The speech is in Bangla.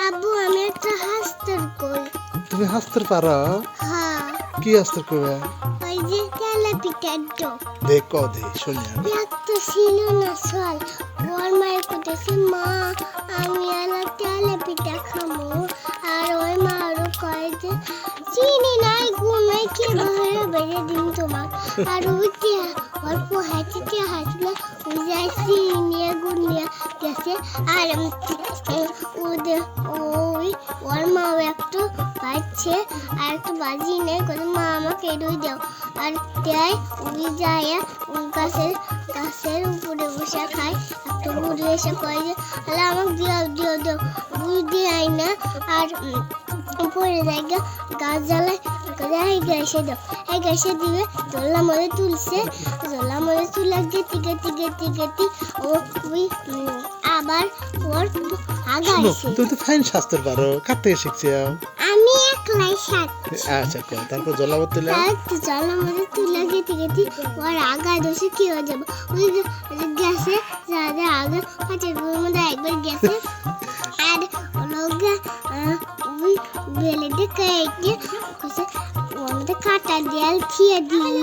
আব্বু আমি একটা হাস্তর কই। তুমি হাসতে পারো? হ্যাঁ কি হাসতে করবে? ওই যে তেলা পিঠার ডো দেখো দে শুনি আমি। তো ছিল না সল ওর মায়ের কোথাছে মা আমি আলা তেলা পিঠা খামো আর ওই মা আরো কয় যে চিনি নাই গুণ নাই কি ঘরে বেড়ে দিন তোমার আর উঠে অল্প হাঁচিতে হাঁচলে ওই চিনি নিয়ে গুণ নিয়ে গেছে আর ওদের ওই ওর মাও একটু পাচ্ছে আর একটু বাজি নেই করে মা আমাকে এড়ুই দাও আর দেয় উড়ি যায় গাছের উপরে বসে খায় একটা বুড়ি এসে কয় যে তাহলে আমাকে দিও বুড়ি দিয়ে আই না আর পরে যায় গাছ জ্বালায় এই গ্যাসে দাও এই গ্যাসে দিবে জল্লা মরে তুলছে জল্লা মরে তুলে গেতি ও ওই আবার ওর আগাইছে। তুমি তো ফাইন শাস্তে পারো, কার থেকে শিখছো? আমি একলাই সাত আচ্ছা কো তারপর জলাবত তুলে জল্লা মরে তুলে গেতি ওর আগা দোষে কি হয়ে যাবো ওই গ্যাসে যা আগে পাঁচের মধ্যে একবার গেছে আর ওলগা ওই বেলে দেখে ওর মধ্যে কাটা দেয়াল খেয়ে দিই।